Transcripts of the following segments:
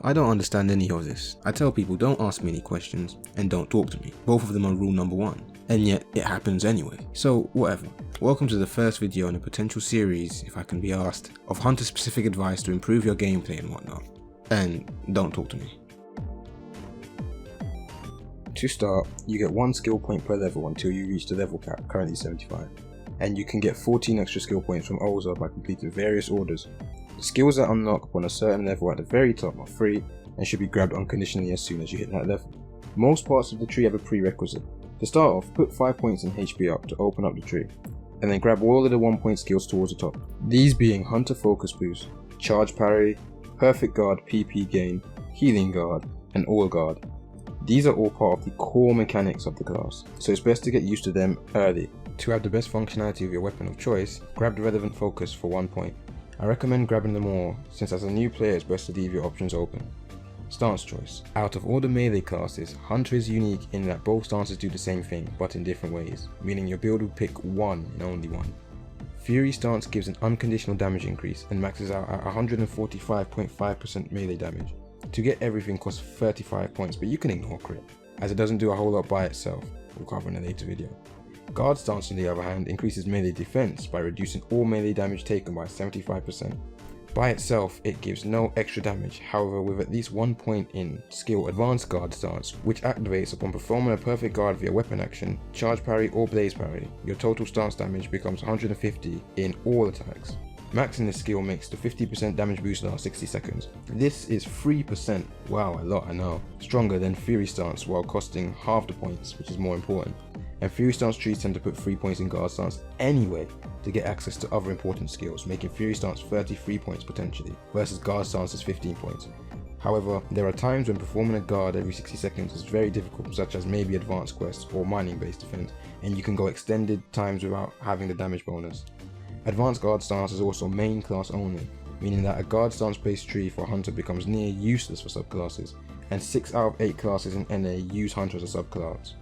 I don't understand any of this. I tell people don't ask me any questions and don't talk to me. Both of them are rule number 1. And yet it happens anyway. So whatever. Welcome to the first video in a potential series, if I can be asked, of hunter specific advice to improve your gameplay and whatnot. And don't talk to me. To start, you get 1 skill point per level until you reach the level cap, currently 75. And you can get 14 extra skill points from Oza by completing various orders. The skills that unlock upon a certain level at the very top are free and should be grabbed unconditionally as soon as you hit that level. Most parts of the tree have a prerequisite. To start off, put 5 points in HP up to open up the tree, and then grab all of the 1 point skills towards the top. These being Hunter Focus Boost, Charge Parry, Perfect Guard PP Gain, Healing Guard, and All Guard. These are all part of the core mechanics of the class, so it's best to get used to them early. To have the best functionality of your weapon of choice, grab the relevant focus for 1 point. I recommend grabbing them all, since as a new player it's best to leave your options open. Stance choice. Out of all the melee classes, Hunter is unique in that both stances do the same thing, but in different ways, meaning your build will pick one and only one. Fury stance gives an unconditional damage increase and maxes out at 145.5% melee damage. To get everything costs 35 points, but you can ignore crit, as it doesn't do a whole lot by itself. We'll cover in a later video. Guard stance on the other hand increases melee defense by reducing all melee damage taken by 75%. By itself, it gives no extra damage, however with at least 1 point in skill Advanced Guard stance, which activates upon performing a perfect guard via weapon action, charge parry or blaze parry. Your total stance damage becomes 150 in all attacks. Maxing this skill makes the 50% damage boost last 60 seconds. This is 3%, wow, a lot I know, stronger than Fury stance while costing half the points, which is more important. And Fury stance trees tend to put 3 points in guard stance anyway to get access to other important skills, making Fury stance 33 points potentially, versus guard stance is 15 points. However, there are times when performing a guard every 60 seconds is very difficult, such as maybe advanced quests or mining based defense, and you can go extended times without having the damage bonus. Advanced guard stance is also main class only, meaning that a guard stance based tree for Hunter becomes near useless for subclasses, and 6 out of 8 classes in NA use Hunter as a subclass.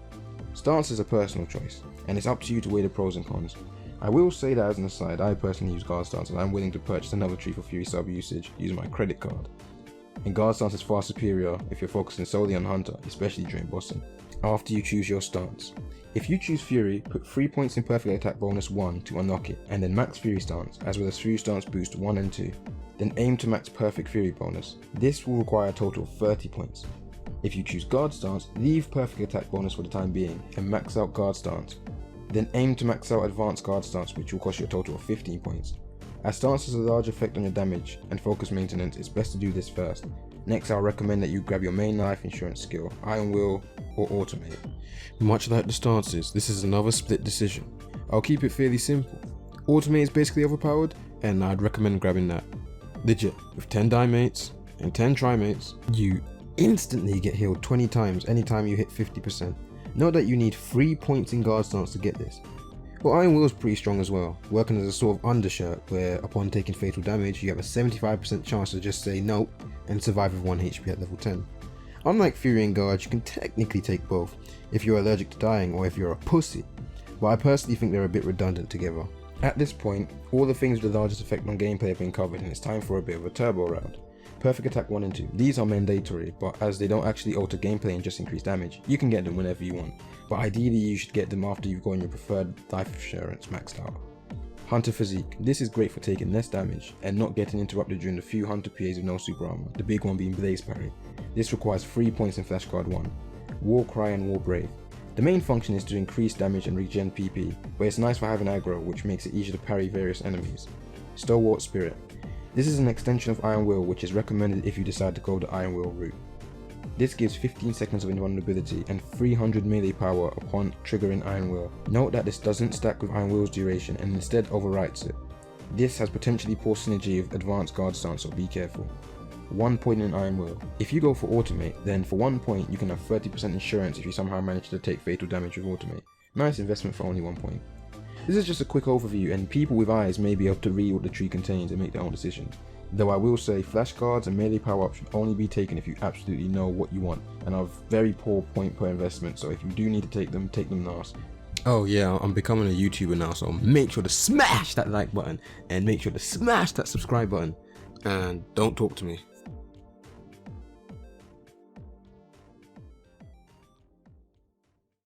Stance is a personal choice, and it's up to you to weigh the pros and cons. I will say that as an aside, I personally use guard stance and I'm willing to purchase another tree for Fury sub usage using my credit card. And guard stance is far superior if you're focusing solely on Hunter, especially during bossing. After you choose your stance. If you choose Fury, put 3 points in Perfect Attack bonus 1 to unlock it, and then max Fury stance, as well as Fury stance boost 1 and 2. Then aim to max Perfect Fury bonus. This will require a total of 30 points. If you choose Guard stance, leave Perfect Attack bonus for the time being, and max out Guard stance. Then aim to max out Advanced Guard stance, which will cost you a total of 15 points. As stance has a large effect on your damage and focus maintenance, it's best to do this first. Next, I'll recommend that you grab your main life insurance skill, Iron Will or Automate. Much like the stances, this is another split decision. I'll keep it fairly simple. Automate is basically overpowered, and I'd recommend grabbing that. Legit, with 10 die mates and 10 tri mates, you instantly get healed 20 times anytime you hit 50%. Note that you need 3 points in guard stance to get this. Well, Iron Will is pretty strong as well, working as a sort of undershirt where upon taking fatal damage you have a 75% chance to just say nope and survive with 1 HP at level 10. Unlike Fury and Guard, you can technically take both if you're allergic to dying or if you're a pussy, but I personally think they're a bit redundant together. At this point, all the things with the largest effect on gameplay have been covered and it's time for a bit of a turbo round. Perfect Attack 1 and 2. These are mandatory, but as they don't actually alter gameplay and just increase damage, you can get them whenever you want. But ideally you should get them after you've gotten your preferred life assurance maxed out. Hunter Physique. This is great for taking less damage and not getting interrupted during the few Hunter PAs with no super armor, the big one being Blaze Parry. This requires 3 points in Flashcard 1. War Cry and War Brave. The main function is to increase damage and regen PP, but it's nice for having aggro, which makes it easier to parry various enemies. Stalwart Spirit. This is an extension of Iron Will, which is recommended if you decide to go the Iron Will route. This gives 15 seconds of invulnerability and 300 melee power upon triggering Iron Will. Note that this doesn't stack with Iron Will's duration and instead overwrites it. This has potentially poor synergy with Advanced Guard stance, so be careful. 1 point in Iron Will. If you go for Automate, then for 1 point you can have 30% insurance if you somehow manage to take fatal damage with Automate. Nice investment for only 1 point. This is just a quick overview and people with eyes may be able to read what the tree contains and make their own decisions. Though I will say flashcards and melee power ups should only be taken if you absolutely know what you want and are very poor point per investment, so if you do need to take them last. Oh yeah, I'm becoming a YouTuber now, so make sure to smash that like button and make sure to smash that subscribe button and don't talk to me.